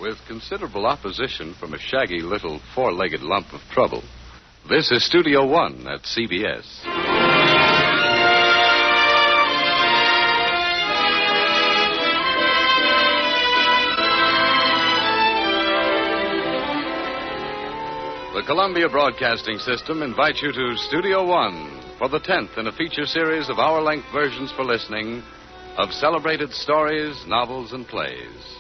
with considerable opposition from a shaggy little four-legged lump of trouble. This is Studio One at CBS. The Columbia Broadcasting System invites you to Studio One for the 10th in a feature series of hour-length versions for listening of celebrated stories, novels, and plays.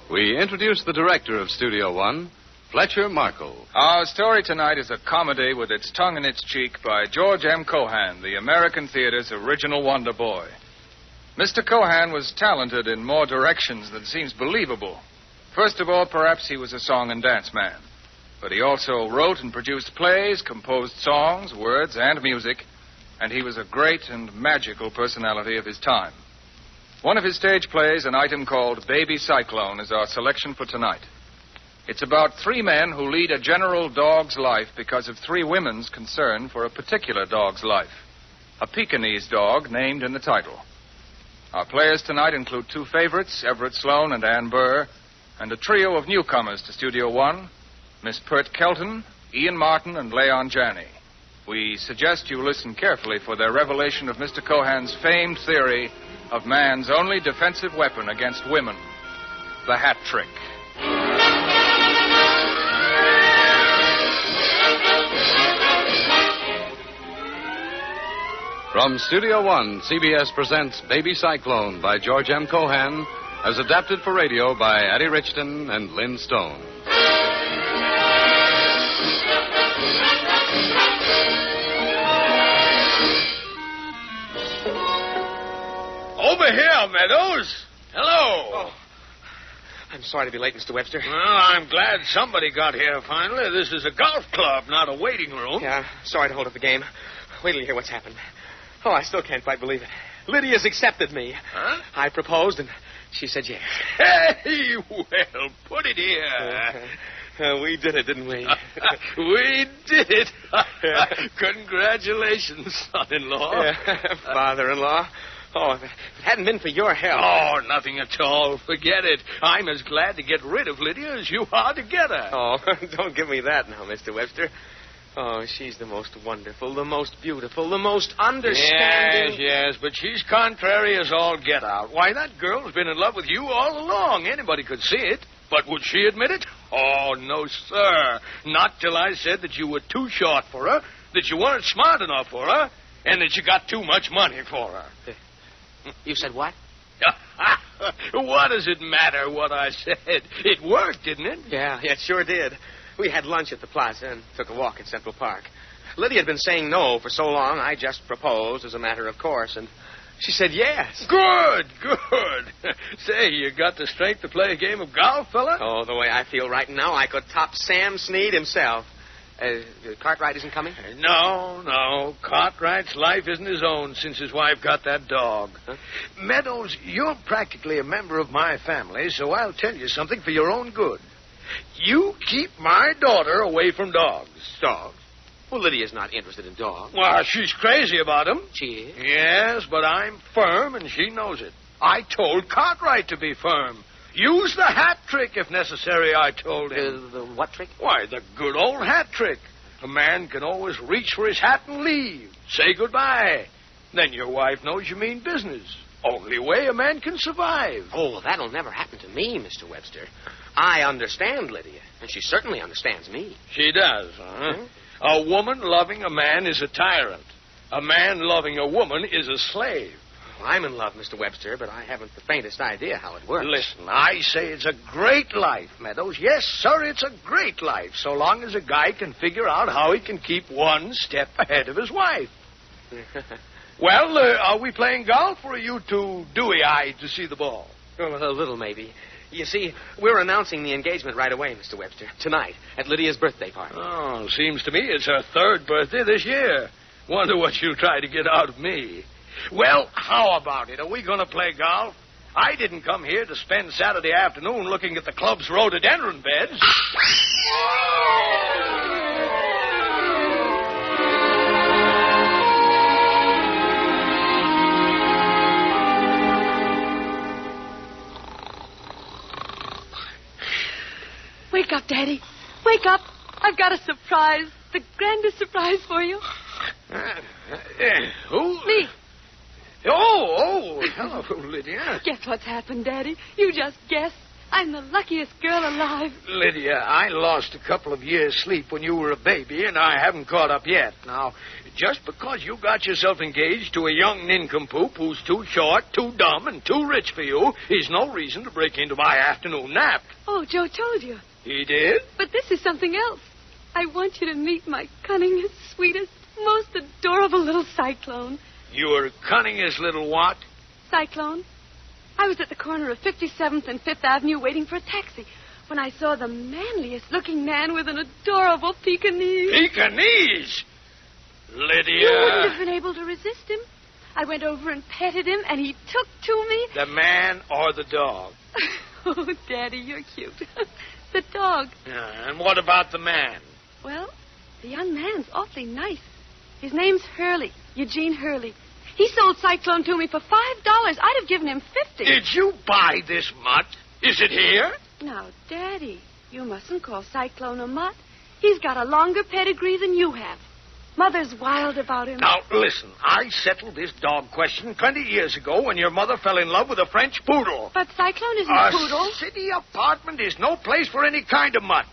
We introduce the director of Studio One, Fletcher Markle. Our story tonight is a comedy with its tongue in its cheek by George M. Cohan, the American theater's original wonder boy. Mr. Cohan was talented in more directions than seems believable. First of all, perhaps he was a song and dance man. But he also wrote and produced plays, composed songs, words, and music, and he was a great and magical personality of his time. One of his stage plays, an item called Baby Cyclone, is our selection for tonight. It's about three men who lead a general dog's life because of three women's concern for a particular dog's life. A Pekingese dog named in the title. Our players tonight include two favorites, Everett Sloane and Ann Burr, and a trio of newcomers to Studio One, Miss Pert Kelton, Ian Martin, and Leon Janney. We suggest you listen carefully for their revelation of Mr. Cohan's famed theory of man's only defensive weapon against women, the hat trick. From Studio One, CBS presents Baby Cyclone by George M. Cohan, as adapted for radio by Addie Richton and Lynn Stone. Over here, Meadows. Hello. Oh. I'm sorry to be late, Mr. Webster. Well, I'm glad somebody got here finally. This is a golf club, not a waiting room. Yeah, sorry to hold up the game. Wait till you hear what's happened. Oh, I still can't quite believe it. Lydia's accepted me. Huh? I proposed, and she said yes. Hey, well, put it here. We did it, didn't we? We did it. Congratulations, son-in-law. Father-in-law. Oh, if it hadn't been for your help. Oh, nothing at all. Forget it. I'm as glad to get rid of Lydia as you are to get her. Oh, don't give me that now, Mr. Webster. Oh, she's the most wonderful, the most beautiful, the most understanding. Yes, but she's contrary as all get out. Why, that girl's been in love with you all along. Anybody could see it. But would she admit it? Oh, no, sir. Not till I said that you were too short for her, that you weren't smart enough for her, and that you got too much money for her. You said what? What does it matter what I said? It worked, didn't it? Yeah, it sure did. We had lunch at the plaza and took a walk in Central Park. Lydia had been saying no for so long, I just proposed as a matter of course, and she said yes. Good. Say, you got the strength to play a game of golf, fella? Oh, the way I feel right now, I could top Sam Snead himself. Cartwright isn't coming? No. Cartwright's life isn't his own since his wife got that dog. Huh? Meadows, you're practically a member of my family, so I'll tell you something for your own good. You keep my daughter away from dogs. Dogs? Well, Lydia's not interested in dogs. Well, she's crazy about them. She is? Yes, but I'm firm, and she knows it. I told Cartwright to be firm. Use the hat trick if necessary, I told him. The what trick? Why, the good old hat trick. A man can always reach for his hat and leave. Say goodbye. Then your wife knows you mean business. Only way a man can survive. Oh, that'll never happen to me, Mr. Webster. I understand Lydia, and she certainly understands me. She does, huh? Hmm? A woman loving a man is a tyrant. A man loving a woman is a slave. Well, I'm in love, Mr. Webster, but I haven't the faintest idea how it works. Listen, I say it's a great life, Meadows. Yes, sir, it's a great life, so long as a guy can figure out how he can keep one step ahead of his wife. Well, are we playing golf, or are you too dewy-eyed to see the ball? Well, a little, maybe. You see, we're announcing the engagement right away, Mr. Webster. Tonight, at Lydia's birthday party. Oh, seems to me it's her third birthday this year. Wonder what she'll try to get out of me. Well, how about it? Are we going to play golf? I didn't come here to spend Saturday afternoon looking at the club's rhododendron beds. Wake up, Daddy. Wake up. I've got a surprise. The grandest surprise for you. Who? Me. Oh, hello, Lydia. Guess what's happened, Daddy? You just guessed. I'm the luckiest girl alive. Lydia, I lost a couple of years' sleep when you were a baby, and I haven't caught up yet. Now, just because you got yourself engaged to a young nincompoop who's too short, too dumb, and too rich for you is no reason to break into my afternoon nap. Oh, Joe told you. He did? But this is something else. I want you to meet my cunningest, sweetest, most adorable little Cyclone. Your cunningest little what? Cyclone. I was at the corner of 57th and 5th Avenue waiting for a taxi when I saw the manliest-looking man with an adorable Pekingese. Pekingese? Lydia. You wouldn't have been able to resist him. I went over and petted him, and he took to me. The man or the dog? Oh, Daddy, you're cute. The dog. Yeah, and what about the man? Well, the young man's awfully nice. His name's Hurley, Eugene Hurley. He sold Cyclone to me for $5. I'd have given him $50. Did you buy this mutt? Is it here? Now, Daddy, you mustn't call Cyclone a mutt. He's got a longer pedigree than you have. Mother's wild about him. Now, listen, I settled this dog question 20 years ago when your mother fell in love with a French poodle. But Cyclone isn't a poodle. A city apartment is no place for any kind of mutt.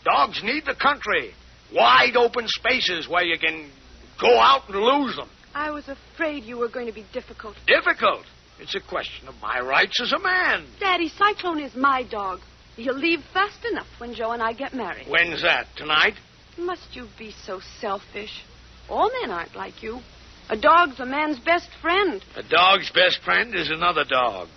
Dogs need the country. Wide open spaces where you can go out and lose them. I was afraid you were going to be difficult. Difficult? It's a question of my rights as a man. Daddy, Cyclone is my dog. He'll leave fast enough when Joe and I get married. When's that? Tonight? Must you be so selfish? All men aren't like you. A dog's a man's best friend. A dog's best friend is another dog.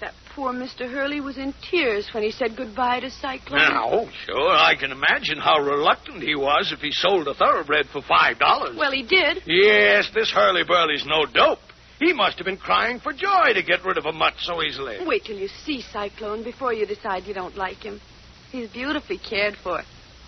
That poor Mr. Hurley was in tears when he said goodbye to Cyclone. Now, sure, I can imagine how reluctant he was if he sold a thoroughbred for $5. Well, he did. Yes, this Hurley-Burley's no dope. He must have been crying for joy to get rid of a mutt so easily. Wait till you see Cyclone before you decide you don't like him. He's beautifully cared for.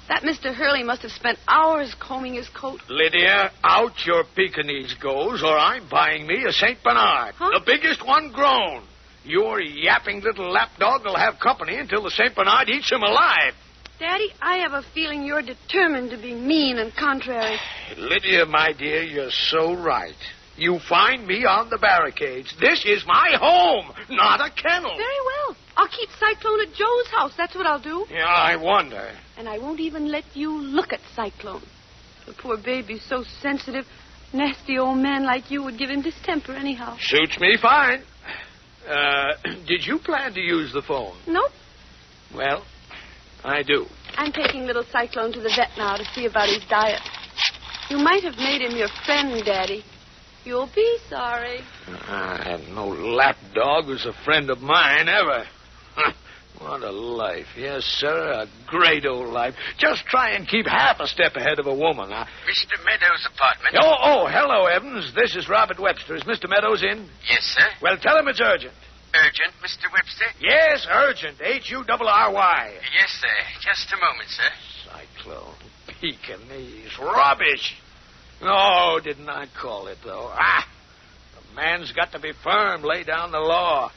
That Mr. Hurley must have spent hours combing his coat. Lydia, out your Pekingese goes, or I'm buying me a St. Bernard. Huh? The biggest one grown. Your yapping little lapdog will have company until the St. Bernard eats him alive. Daddy, I have a feeling you're determined to be mean and contrary. Lydia, my dear, you're so right. You find me on the barricades. This is my home, not a kennel. Very well. I'll keep Cyclone at Joe's house. That's what I'll do. Yeah, I wonder. And I won't even let you look at Cyclone. The poor baby's so sensitive. Nasty old man like you would give him distemper anyhow. Suits me fine. Did you plan to use the phone? Nope. Well, I do. I'm taking little Cyclone to the vet now to see about his diet. You might have made him your friend, Daddy. You'll be sorry. I had no lapdog who's a friend of mine ever. What a life. Yes, sir, a great old life. Just try and keep half a step ahead of a woman. Mr. Meadows' apartment. Oh, hello, Evans. This is Robert Webster. Is Mr. Meadows in? Yes, sir. Well, tell him it's urgent. Urgent, Mr. Webster? Yes, urgent. H-U-R-R-Y. Yes, sir. Just a moment, sir. Cyclone. Pekingese. Rubbish. Oh, didn't I call it, though? The man's got to be firm. Lay down the law.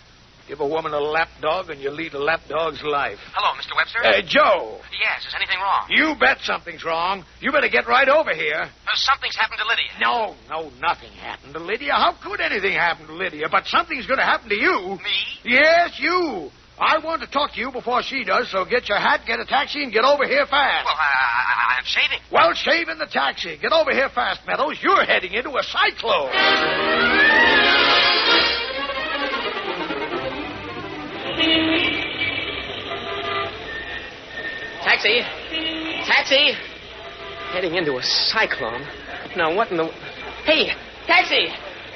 Give a woman a lapdog and you lead a lapdog's life. Hello, Mr. Webster? Joe. Yes, is anything wrong? You bet something's wrong. You better get right over here. Something's happened to Lydia. No, nothing happened to Lydia. How could anything happen to Lydia? But something's going to happen to you. Me? Yes, you. I want to talk to you before she does, so get your hat, get a taxi, and get over here fast. Well, I'm shaving. Well, shave in the taxi. Get over here fast, Meadows. You're heading into a cyclone. Taxi! Taxi! Heading into a cyclone. Now, what in the... Hey, taxi!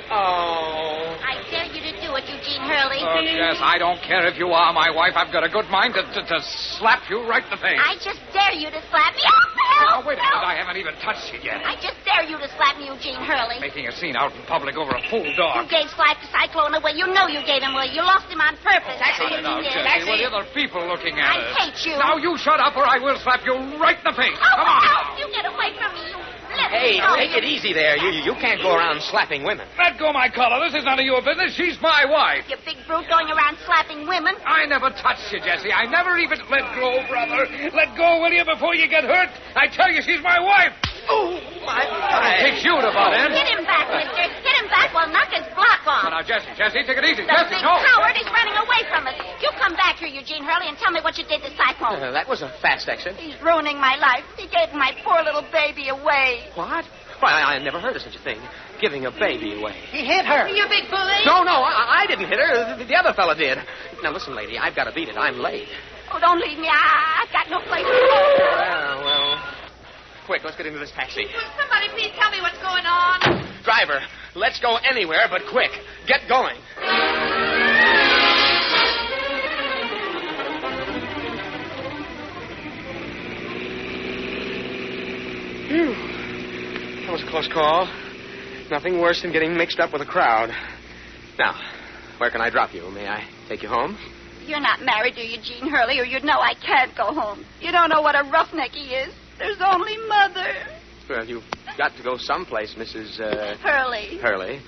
Oh. I dare you to do it, Eugene Hurley. Oh, yes, I don't care if you are my wife. I've got a good mind to slap you right in the face. I just dare you to slap me. Oh, wait a minute. I haven't even touched you yet. I just dare you to slap me, Eugene Hurley. Making a scene out in public over a fool You dog. gave Slack to Cyclone away. You know you gave him away. You lost him on purpose. Cut it out, Jessie. With other people looking at us. I hate you. Now, you shut up or I will slap you right in the face. Oh, Come on. Al, you get away from me, you Hey, take it easy there. You can't go around slapping women. Let go my collar. This is none of your business. She's my wife. You big brute going around slapping women. I never touched you, Jesse. I never even... Let go, brother. Let go, will you, before you get hurt? I tell you, she's my wife. Oh, my... Takes you to butt in. Hit him back, mister. Hit him back. We'll knock his block off. Now, Jesse, take it easy. The Jesse, big go. coward is running away from us. You come back here, Eugene Hurley, and tell me what you did to Cyclone. That was a fast exit. He's ruining my life. He gave my poor little baby away. What? Why, I never heard of such a thing. Giving a baby away. He hit her. You big bully. No, I didn't hit her. The other fella did. Now, listen, lady, I've got to beat it. I'm late. Oh, don't leave me. I've got no place to go. Well. Quick, let's get into this taxi. Will somebody please tell me what's going on? Driver, let's go anywhere, but quick. Get going. Phew. That was a close call. Nothing worse than getting mixed up with a crowd. Now, where can I drop you? May I take you home? You're not married to Eugene Hurley, or you'd know I can't go home. You don't know what a roughneck he is. There's only Mother. Well, you've got to go someplace, Mrs. Hurley. Hurley.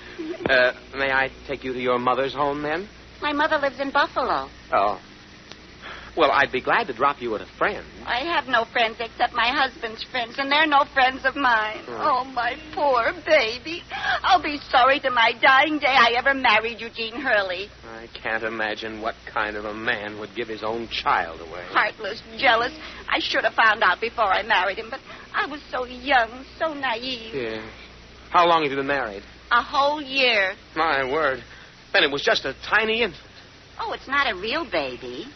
May I take you to your mother's home, then? My mother lives in Buffalo. Oh. Well, I'd be glad to drop you at a friend. I have no friends except my husband's friends, and they're no friends of mine. Oh, my poor baby. I'll be sorry to my dying day I ever married Eugene Hurley. I can't imagine what kind of a man would give his own child away. Heartless, jealous. I should have found out before I married him, but I was so young, so naive. Yeah. How long have you been married? A whole year. My word. Then it was just a tiny infant. Oh, it's not a real baby.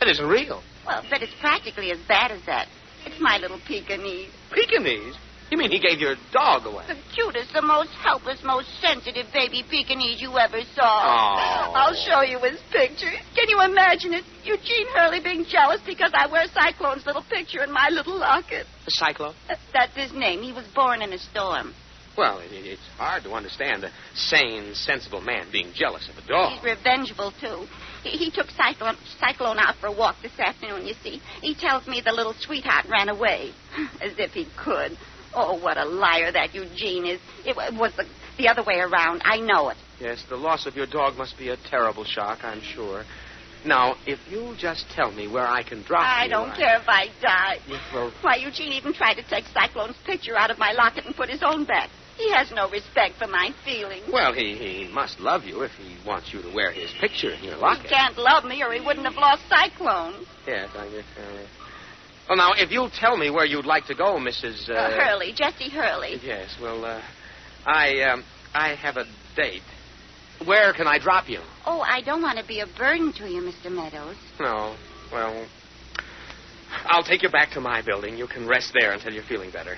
It isn't real. Well, but it's practically as bad as that. It's my little Pekingese. Pekingese? You mean he gave your dog away? The cutest, the most helpless, most sensitive baby Pekingese you ever saw. Oh. I'll show you his picture. Can you imagine it? Eugene Hurley being jealous because I wear Cyclone's little picture in my little locket. The Cyclone? That's his name. He was born in a storm. Well, it's hard to understand a sane, sensible man being jealous of a dog. He's revengeful, too. He took Cyclone out for a walk this afternoon, you see. He tells me the little sweetheart ran away. As if he could. Oh, what a liar that Eugene is. It was the other way around. I know it. Yes, the loss of your dog must be a terrible shock, I'm sure. Now, if you'll just tell me where I can drop you... I don't care if I die. Yes, well... Why, Eugene even tried to take Cyclone's picture out of my locket and put his own back. He has no respect for my feelings. Well, he must love you if he wants you to wear his picture in your locket. He can't love me or he wouldn't have lost Cyclone. Yes, I guess. Well, now, if you'll tell me where you'd like to go, Mrs. Hurley, Jessie Hurley. Yes, well, I have a date. Where can I drop you? Oh, I don't want to be a burden to you, Mr. Meadows. No, well, I'll take you back to my building. You can rest there until you're feeling better.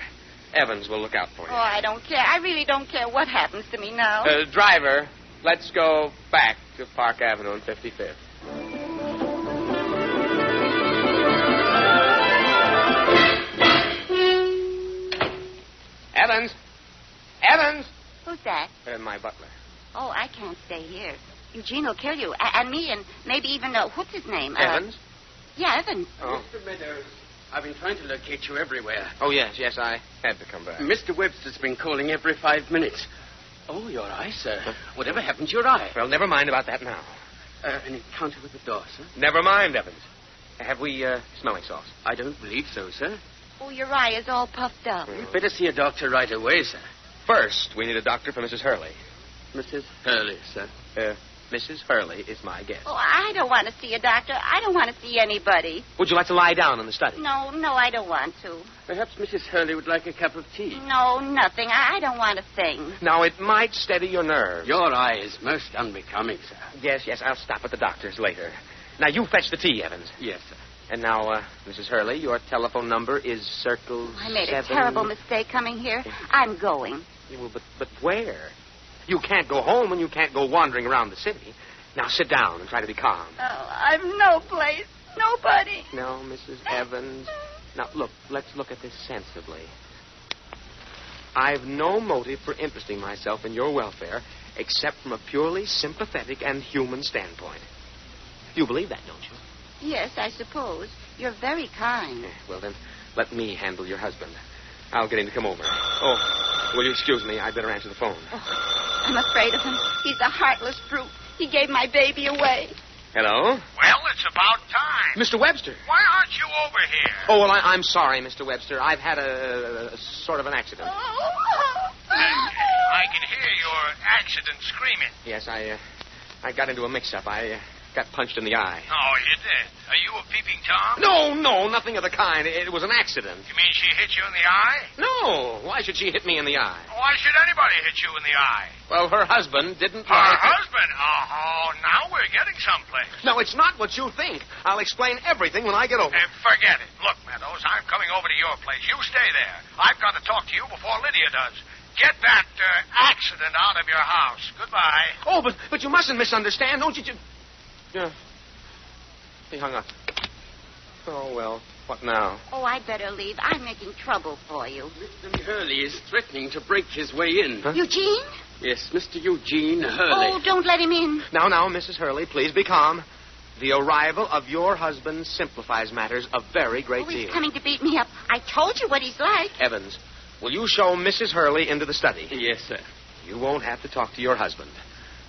Evans will look out for you. Oh, I don't care. I really don't care what happens to me now. Driver, let's go back to Park Avenue and 55th. Evans! Evans! Who's that? My butler. Oh, I can't stay here. Eugene will kill you. And me, and maybe even, what's his name? Evans? Yeah, Evans. Oh. Mr. Meadows, I've been trying to locate you everywhere. Oh, yes, I had to come back. Mr. Webster's been calling every 5 minutes. Oh, your eye, sir. Whatever happened to your eye? Well, never mind about that now. An encounter with the door, sir? Never mind, Evans. Have we smelling salts? I don't believe so, sir. Oh, your eye is all puffed up. You'd better see a doctor right away, sir. First, we need a doctor for Mrs. Hurley. Mrs. Hurley, sir. Mrs. Hurley is my guest. Oh, I don't want to see a doctor. I don't want to see anybody. Would you like to lie down in the study? No, I don't want to. Perhaps Mrs. Hurley would like a cup of tea. No, nothing. I don't want a thing. Now, it might steady your nerves. Your eye is most unbecoming, sir. Yes, I'll stop at the doctor's later. Now, you fetch the tea, Evans. Yes, sir. And now, Mrs. Hurley, your telephone number is circle I made 7... a terrible mistake coming here. I'm going. Well, but where? You can't go home and you can't go wandering around the city. Now, sit down and try to be calm. Oh, I've no place. Nobody. No, Mrs. Evans. Now, look, let's look at this sensibly. I've no motive for interesting myself in your welfare except from a purely sympathetic and human standpoint. You believe that, don't you? Yes, I suppose. You're very kind. Well, then, let me handle your husband. I'll get him to come over. Oh, will you excuse me? I'd better answer the phone. Oh, I'm afraid of him. He's a heartless brute. He gave my baby away. Hello? Well, it's about time. Mr. Webster. Why aren't you over here? Oh, well, I'm sorry, Mr. Webster. I've had a sort of an accident. I can hear your accident screaming. Yes, I got into a mix-up. I got punched in the eye. Oh, you did? Are you a peeping Tom? No, nothing of the kind. It was an accident. You mean she hit you in the eye? No. Why should she hit me in the eye? Why should anybody hit you in the eye? Well, her husband didn't Her like it. husband? Oh, now we're getting someplace. No, it's not what you think. I'll explain everything when I get over. Forget it. Look, Meadows, I'm coming over to your place. You stay there. I've got to talk to you before Lydia does. Get that accident out of your house. Goodbye. Oh, but you mustn't misunderstand. Don't you... Yeah. He hung up. Oh, well, what now? Oh, I'd better leave. I'm making trouble for you. Mr. Hurley is threatening to break his way in. Huh? Eugene? Yes, Mr. Eugene Hurley. Oh, don't let him in. Now, Mrs. Hurley, please be calm. The arrival of your husband simplifies matters a very great He's deal. coming to beat me up. I told you what he's like. Evans, will you show Mrs. Hurley into the study? Yes, sir. You won't have to talk to your husband.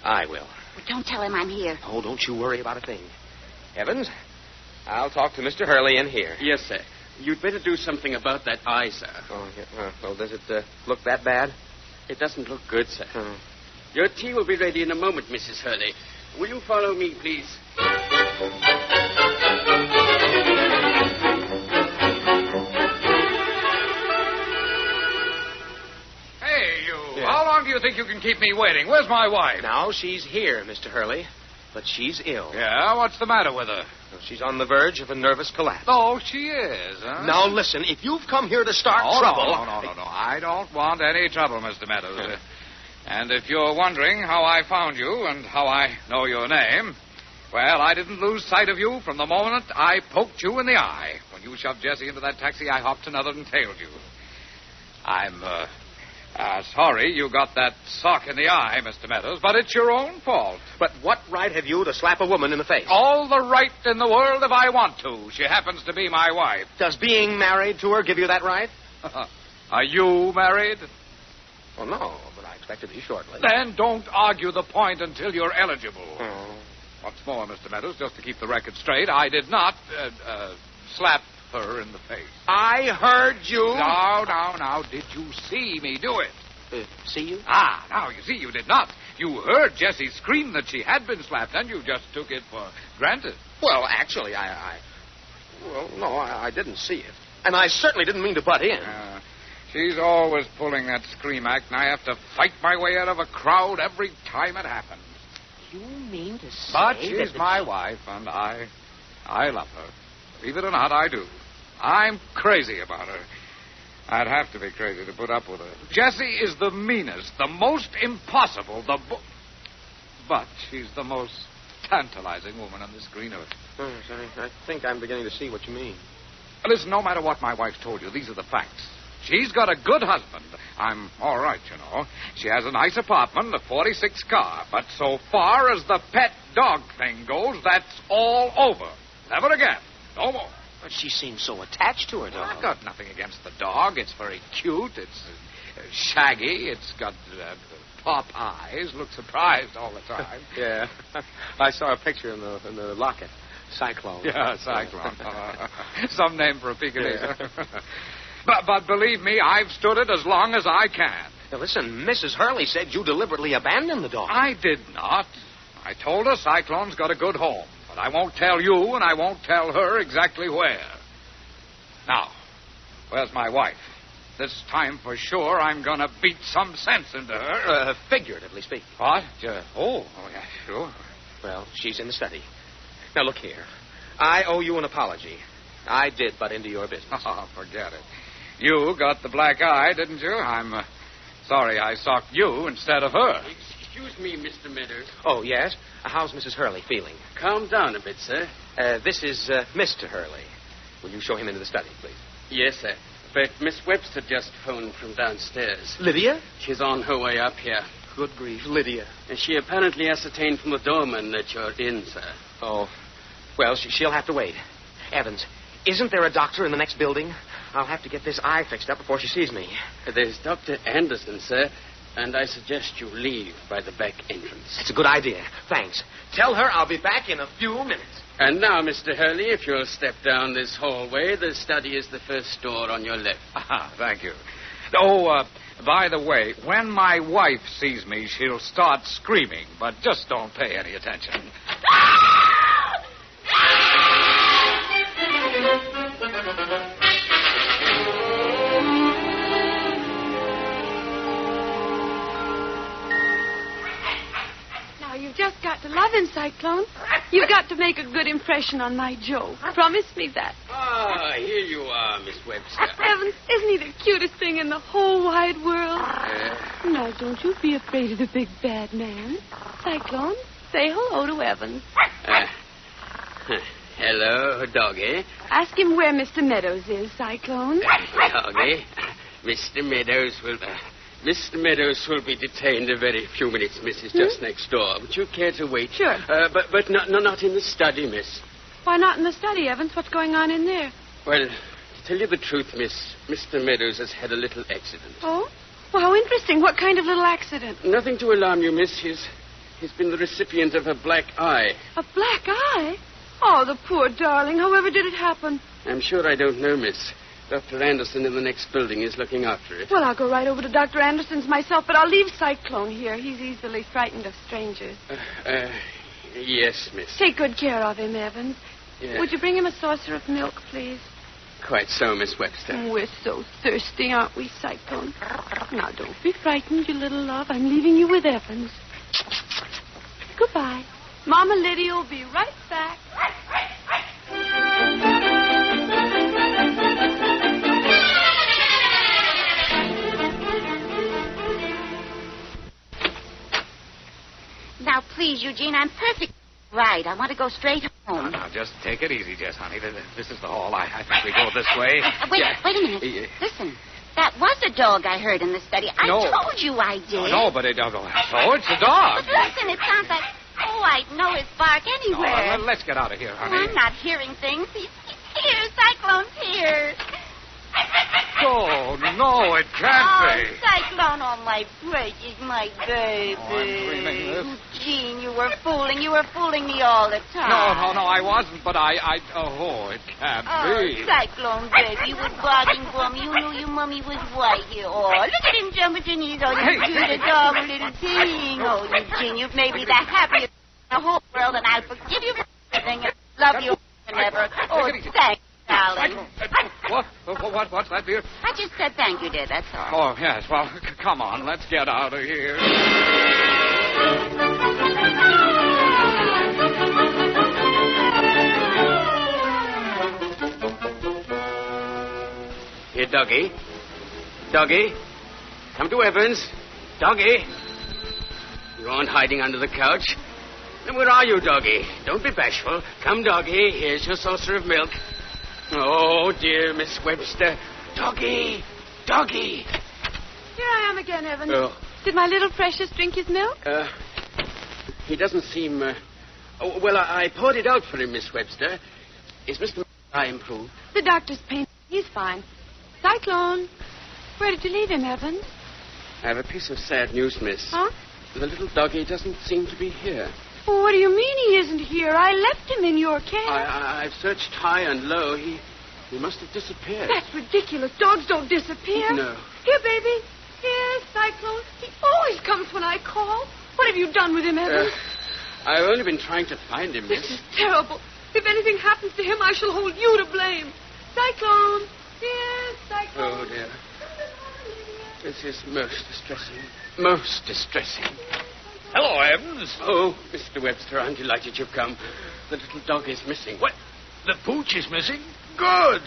I will. But don't tell him I'm here. Oh, don't you worry about a thing. Evans, I'll talk to Mr. Hurley in here. Yes, sir. You'd better do something about that eye, sir. Oh, yeah. Well, does it look that bad? It doesn't look good, sir. Oh. Your tea will be ready in a moment, Mrs. Hurley. Will you follow me, please? Hey, you. Yeah. How long do you think you can keep me waiting? Where's my wife? Now, she's here, Mr. Hurley, but she's ill. Yeah, what's the matter with her? She's on the verge of a nervous collapse. Oh, she is, huh? Now, listen, if you've come here to start Oh, trouble... No. I don't want any trouble, Mr. Meadows. And if you're wondering how I found you and how I know your name, well, I didn't lose sight of you from the moment I poked you in the eye. When you shoved Jessie into that taxi, I hopped another and tailed you. I'm, sorry you got that sock in the eye, Mr. Meadows, but it's your own fault. But what right have you to slap a woman in the face? All the right in the world if I want to. She happens to be my wife. Does being married to her give you that right? Are you married? Well, no, but I expect to be shortly. Then don't argue the point until you're eligible. Oh. What's more, Mr. Meadows, just to keep the record straight, I did not slap her in the face. I heard you. Now, did you see me do it? See you? Now, you see, you did not. You heard Jessie scream that she had been slapped, and you just took it for granted. Well, actually, Well, no, I didn't see it. And I certainly didn't mean to butt in. She's always pulling that scream act, and I have to fight my way out of a crowd every time it happens. You mean to say But she's my wife, and I love her. Believe it or not, I do. I'm crazy about her. I'd have to be crazy to put up with her. Jessie is the meanest, the most impossible, but she's the most tantalizing woman on this green earth. I think I'm beginning to see what you mean. Listen, no matter what my wife told you, these are the facts. She's got a good husband. I'm all right, you know. She has a nice apartment, a 46 car. But so far as the pet dog thing goes, that's all over. Never again. No more. But she seems so attached to her dog. I've got nothing against the dog. It's very cute. It's shaggy. It's got pop eyes. Looks surprised all the time. Yeah. I saw a picture in the locket. Cyclone. Yeah, Cyclone. Some name for a Pekingese. Yeah. But believe me, I've stood it as long as I can. Now, listen, Mrs. Hurley said you deliberately abandoned the dog. I did not. I told her Cyclone's got a good home. But I won't tell you, and I won't tell her exactly where. Now, where's my wife? This time, for sure, I'm going to beat some sense into her. Figuratively speaking. What? Oh, yeah, sure. Well, she's in the study. Now, look here. I owe you an apology. I did butt into your business. Oh, forget it. You got the black eye, didn't you? I'm sorry I socked you instead of her. Excuse me, Mr. Meadows. Oh, yes? How's Mrs. Hurley feeling? Calm down a bit, sir. This is Mr. Hurley. Will you show him into the study, please? Yes, sir. But Miss Webster just phoned from downstairs. Lydia? She's on her way up here. Good grief, Lydia. And she apparently ascertained from the doorman that you're in, sir. Oh, well, she'll have to wait. Evans, isn't there a doctor in the next building? I'll have to get this eye fixed up before she sees me. There's Dr. Anderson, sir, and I suggest you leave by the back entrance. That's a good idea. Thanks. Tell her I'll be back in a few minutes. And now, Mr. Hurley, if you'll step down this hallway, the study is the first door on your left. Thank you. Oh, by the way, when my wife sees me, she'll start screaming, but just don't pay any attention. Now, you've just got to love him, Cyclone. You've got to make a good impression on my Joe. Promise me that. Ah, here you are, Miss Webster. Evans, isn't he the cutest thing in the whole wide world? Now, don't you be afraid of the big bad man. Cyclone, say hello to Evans. Hello, doggy. Ask him where Mr. Meadows is, Cyclone. Doggy, Mr. Meadows will be detained a very few minutes, miss. Is just next door. Would you care to wait? Sure. But not in the study, miss. Why not in the study, Evans? What's going on in there? Well, to tell you the truth, miss, Mr. Meadows has had a little accident. Oh? Well, how interesting. What kind of little accident? Nothing to alarm you, miss. He's been the recipient of a black eye. A black eye? Oh, the poor darling. However did it happen? I'm sure I don't know, miss. Dr. Anderson in the next building is looking after it. Well, I'll go right over to Dr. Anderson's myself, but I'll leave Cyclone here. He's easily frightened of strangers. Yes, miss. Take good care of him, Evans. Yeah. Would you bring him a saucer of milk, please? Quite so, Miss Webster. We're so thirsty, aren't we, Cyclone? Now, don't be frightened, you little love. I'm leaving you with Evans. Goodbye. Mama Lydia will be right back. Now, please, Eugene, I'm perfectly right. I want to go straight home. Now, just take it easy, Jess, honey. This is the hall. I think we go this way. Wait a minute. Listen. That was a dog I heard in the study. I told you I did. No, but it's a dog. But listen, it sounds like... Oh, I'd know his bark anywhere. Well, let's get out of here, honey. I'm not hearing things. He's here. Cyclone's here. Oh, no, it can't be. Cyclone, my precious, my baby. Oh, I'm dreaming this. Eugene, you were fooling me all the time. No, I wasn't, but it can't be. Cyclone, baby, you was barking for me. You knew your mommy was right here. Oh, look at him jumping to knees. Oh, you cute, adorable little thing. Oh, Eugene, you've made me the happiest in the whole world, and I'll forgive you for everything and love you forever. Oh, thanks, darling. What's that, dear? I just said thank you, dear, that's all. Oh, yes. Well, come on. Let's get out of here. Here, Doggy. Doggy. Come to Evans. Doggy. You aren't hiding under the couch. Then where are you, Doggy? Don't be bashful. Come, Doggy. Here's your saucer of milk. Oh, dear Miss Webster. Doggy! Doggy! Here I am again, Evans. Did my little precious drink his milk? He doesn't seem... well, I poured it out for him, Miss Webster. Is Mr. I improved? The doctor's pain. He's fine. Cyclone. Where did you leave him, Evans? I have a piece of sad news, miss. Huh? The little doggy doesn't seem to be here. Oh, what do you mean he isn't here? I left him in your care. I've searched high and low. He must have disappeared. That's ridiculous. Dogs don't disappear. No. Here, baby. Here, Cyclone. He always comes when I call. What have you done with him, Evans? I've only been trying to find him, miss. This is terrible. If anything happens to him, I shall hold you to blame. Cyclone. Here, Cyclone. Oh, dear. This is most distressing. Most distressing. Hello, Evans. Oh, Mr. Webster, I'm delighted you've come. The little dog is missing. What? The pooch is missing? Good.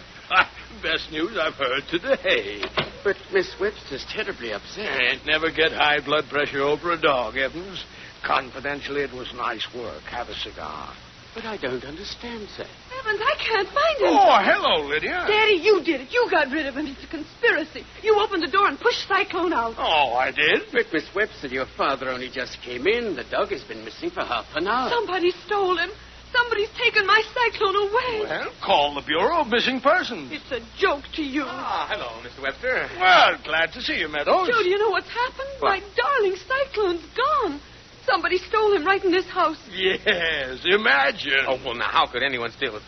Best news I've heard today. But Miss Webster's terribly upset. Never get high blood pressure over a dog, Evans. Confidentially, it was nice work. Have a cigar. But I don't understand, sir. Evans, I can't find him. Oh, hello, Lydia. Daddy, you did it. You got rid of him. It's a conspiracy. You opened the door and pushed Cyclone out. Oh, I did? But Miss Webster, your father only just came in. The dog has been missing for half an hour. Somebody stole him. Somebody's taken my Cyclone away. Well, call the Bureau of Missing Persons. It's a joke to you. Ah, hello, Mr. Webster. Well, glad to see you, Meadows. Joe, do you know what's happened? What? My darling Cyclone's gone. Somebody stole him right in this house. Yes, imagine. Oh, well, now, how could anyone steal it?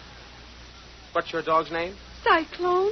What's your dog's name? Cyclone?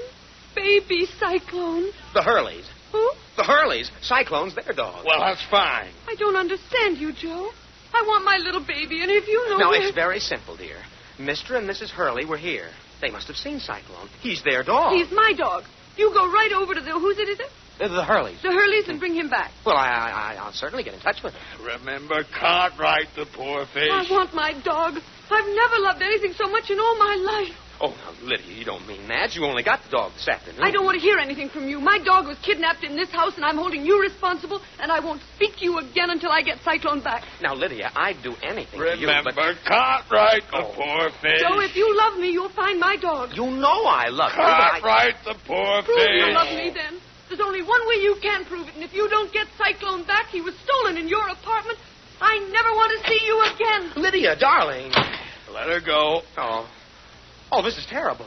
Baby Cyclone. The Hurleys. Who? The Hurleys. Cyclone's their dog. Well, that's fine. I don't understand you, Joe. I want my little baby, and if you know Now, where... it's very simple, dear. Mr. and Mrs. Hurley were here. They must have seen Cyclone. He's their dog. He's my dog. You go right over to the... Who's it, is it? The Hurleys. The Hurleys and bring him back. Well, I'll certainly get in touch with him. Remember Cartwright, the poor face. I want my dog. I've never loved anything so much in all my life. Oh, now, Lydia, you don't mean that. You only got the dog this afternoon. I don't want to hear anything from you. My dog was kidnapped in this house, and I'm holding you responsible, and I won't speak to you again until I get Cyclone back. Now, Lydia, I'd do anything for you, Remember but... Cartwright, the poor face. Joe, if you love me, you'll find my dog. You know I love you, but I... Cartwright, the poor Prove face. you love me, then. There's only one way you can prove it, and if you don't get Cyclone back, he was stolen in your apartment. I never want to see you again. Lydia, darling. Let her go. Oh, this is terrible.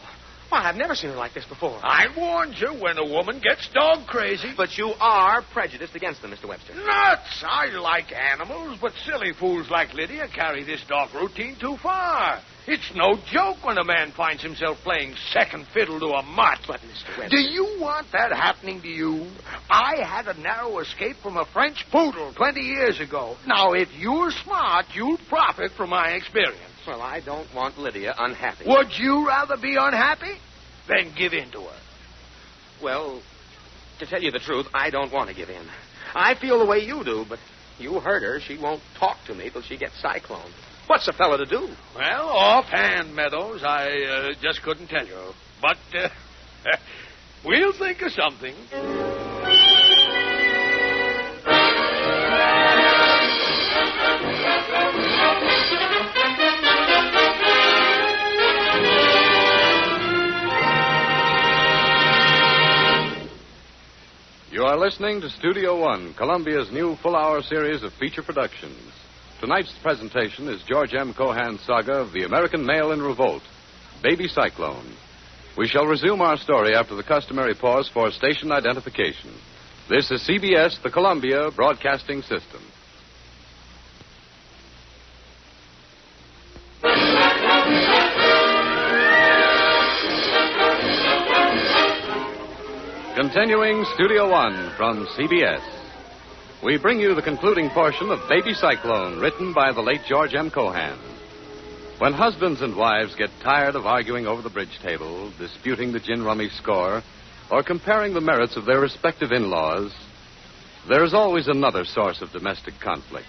Why, I've never seen her like this before. I warned you when a woman gets dog crazy. But you are prejudiced against them, Mr. Webster. Nuts! I like animals, but silly fools like Lydia carry this dog routine too far. It's no joke when a man finds himself playing second fiddle to a mutt. But, Mr. Webster... Do you want that happening to you? I had a narrow escape from a French poodle 20 years ago. Now, if you're smart, you'll profit from my experience. Well, I don't want Lydia unhappy. Would you rather be unhappy? Then give in to her. Well, to tell you the truth, I don't want to give in. I feel the way you do, but you heard her. She won't talk to me till she gets Cyclone. What's a fella to do? Well, offhand, Meadows, I just couldn't tell you. But we'll think of something. You are listening to Studio One, Columbia's new full-hour series of feature productions. Tonight's presentation is George M. Cohan's saga of the American male in revolt, Baby Cyclone. We shall resume our story after the customary pause for station identification. This is CBS, the Columbia Broadcasting System. Continuing Studio One from CBS. We bring you the concluding portion of Baby Cyclone, written by the late George M. Cohan. When husbands and wives get tired of arguing over the bridge table, disputing the gin-rummy score, or comparing the merits of their respective in-laws, there is always another source of domestic conflict: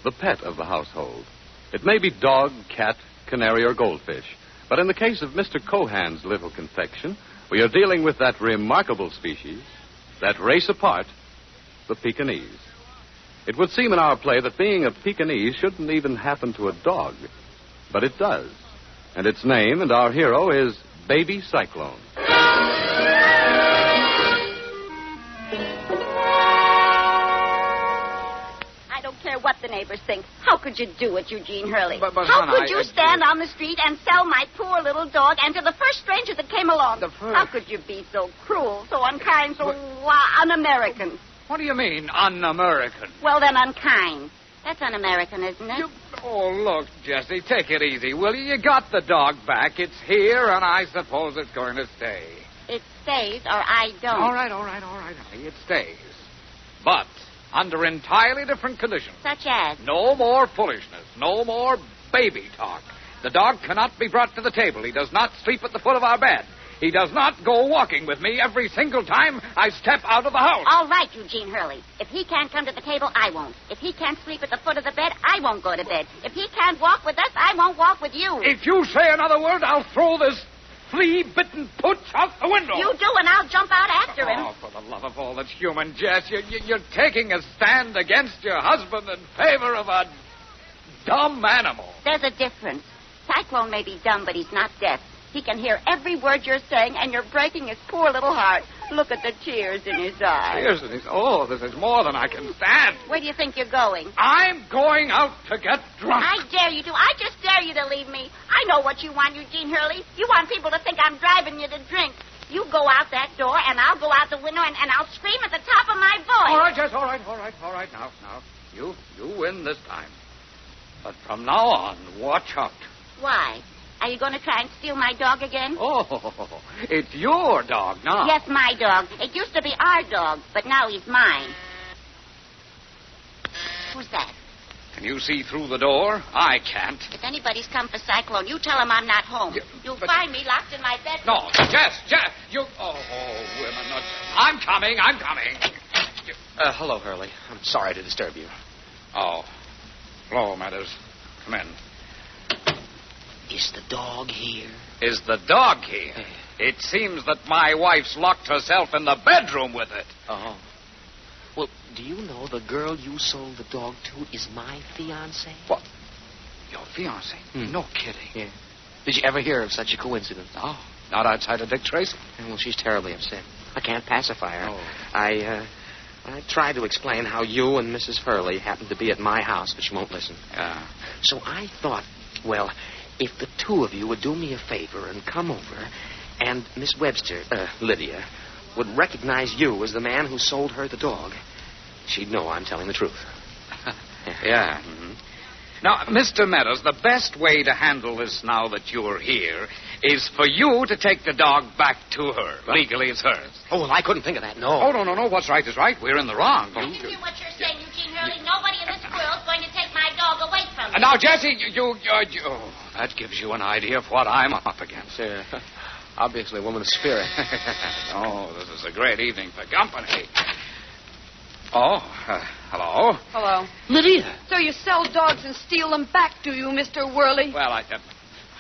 the pet of the household. It may be dog, cat, canary, or goldfish, but in the case of Mr. Cohan's little confection, we are dealing with that remarkable species, that race apart, the Pekingese. It would seem in our play that being a Pekingese shouldn't even happen to a dog, but it does. And its name and our hero is Baby Cyclone. I don't care what the neighbors think. How could you do it, Eugene Hurley? But, How Hannah, could you stand on the street and sell my poor little dog and to the first stranger that came along? How could you be so cruel, so unkind, so un-American? What do you mean, un-American? Well, then, unkind. That's un-American, isn't it? Oh, look, Jesse, take it easy, will you? You got the dog back. It's here, and I suppose it's going to stay. It stays, or I don't. All right, honey, it stays. But under entirely different conditions. Such as? No more foolishness. No more baby talk. The dog cannot be brought to the table. He does not sleep at the foot of our bed. He does not go walking with me every single time I step out of the house. All right, Eugene Hurley. If he can't come to the table, I won't. If he can't sleep at the foot of the bed, I won't go to bed. If he can't walk with us, I won't walk with you. If you say another word, I'll throw this flea-bitten pooch out the window. You do, and I'll jump out after him. Oh, for the love of all that's human, Jess, you're taking a stand against your husband in favor of a dumb animal. There's a difference. Cyclone may be dumb, but he's not deaf. He can hear every word you're saying, and you're breaking his poor little heart. Look at the tears in his eyes. Tears in his... Oh, this is more than I can stand. Where do you think you're going? I'm going out to get drunk. I dare you to. I just dare you to leave me. I know what you want, Eugene Hurley. You want people to think I'm driving you to drink. You go out that door, and I'll go out the window, and I'll scream at the top of my voice. All right, Jess, all right. Now, you win this time. But from now on, watch out. Why? Are you going to try and steal my dog again? Oh, it's your dog now. Yes, my dog. It used to be our dog, but now he's mine. Who's that? Can you see through the door? I can't. If anybody's come for Cyclone, you tell him I'm not home. You'll find me locked in my bedroom. No, Jess, you... Oh, women, no. I'm coming. Hello, Hurley. I'm sorry to disturb you. Oh. Hello, Matters. Come in. Is the dog here? Is the dog here? It seems that my wife's locked herself in the bedroom with it. Oh. Well, do you know the girl you sold the dog to is my fiancée? What? Your fiancée? No kidding. Yeah. Did you ever hear of such a coincidence? No, not outside of Dick Tracy. Well, she's terribly upset. I can't pacify her. Oh. I tried to explain how you and Mrs. Hurley happened to be at my house, but she won't listen. Yeah. So I thought, well, if the two of you would do me a favor and come over, and Miss Webster, Lydia, would recognize you as the man who sold her the dog, she'd know I'm telling the truth. Yeah. Mm-hmm. Now, Mr. Meadows, the best way to handle this now that you're here is for you to take the dog back to her. Legally, it's hers. Oh, well, I couldn't think of that, no. Oh, no. What's right is right. We're in the wrong. I can hear what you're saying, Eugene Hurley. Nobody in this world's going to take my dog away from me. And now, Jesse, you that gives you an idea of what I'm up against. Obviously a woman of spirit. Oh, this is a great evening for company. Oh, hello. Hello. Lydia. So you sell dogs and steal them back, do you, Mr. Worley? Well,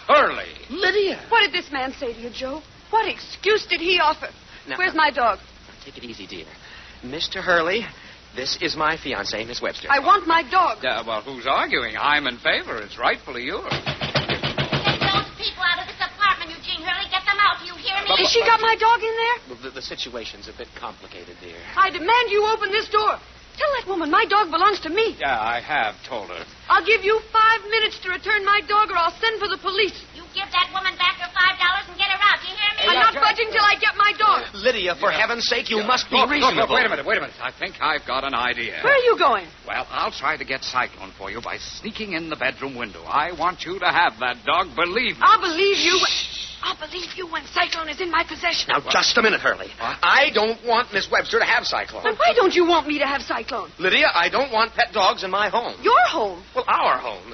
Hurley. Lydia. What did this man say to you, Joe? What excuse did he offer? Now, Where's my dog? Take it easy, dear. Mr. Hurley, this is my fiancée, Miss Webster. I want my dog. Well, who's arguing? I'm in favor. It's rightfully yours. Get those people out of this apartment, Eugene Hurley. Get them out. Do you hear me? Has she got my dog in there? Well, the situation's a bit complicated, dear. I demand you open this door. Tell that woman my dog belongs to me. Yeah, I have told her. I'll give you 5 minutes to return my dog, or I'll send for the police. You give that woman back her $5 and get her out. Do you hear me? I'm not budging till I get my dog. Lydia, for heaven's sake, you must be Look, reasonable. wait a minute. I think I've got an idea. Where are you going? Well, I'll try to get Cyclone for you by sneaking in the bedroom window. I want you to have that dog, believe me. I'll believe you when Cyclone is in my possession. Now, just a minute, Hurley. What? I don't want Miss Webster to have Cyclone. But why don't you want me to have Cyclone? Lydia, I don't want pet dogs in my home. Your home. Well, our home.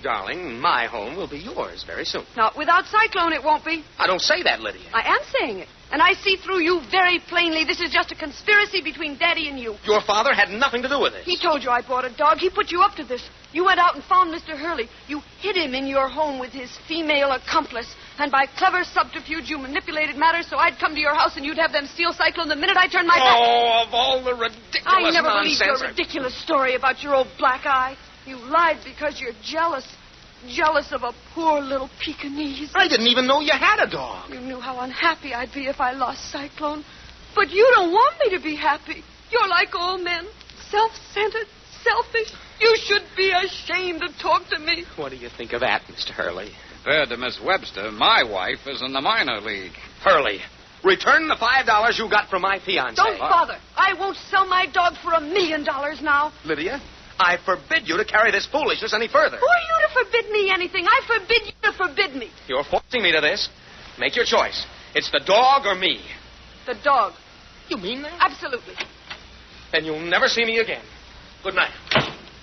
Darling, my home will be yours very soon. Not without Cyclone, it won't be. I don't say that, Lydia. I am saying it. And I see through you very plainly. This is just a conspiracy between Daddy and you. Your father had nothing to do with it. He told you I bought a dog. He put you up to this. You went out and found Mr. Hurley. You hid him in your home with his female accomplice. And by clever subterfuge, you manipulated matters so I'd come to your house and you'd have them steal Cyclone the minute I turned my back. Oh, of all the ridiculous I never nonsense. believed your ridiculous story about your old black eye. You lied because you're jealous. Jealous of a poor little Pekingese. I didn't even know you had a dog. You knew how unhappy I'd be if I lost Cyclone. But you don't want me to be happy. You're like all men. Self-centered, selfish. You should be ashamed to talk to me. What do you think of that, Mr. Hurley? Compared to Miss Webster, my wife is in the minor league. Hurley, return the $5 you got from my fiancé. Don't bother. I won't sell my dog for $1 million now. Lydia, I forbid you to carry this foolishness any further. Who are you to forbid me anything? I forbid you to forbid me. You're forcing me to this. Make your choice. It's the dog or me. The dog. You mean that? Absolutely. Then you'll never see me again. Good night.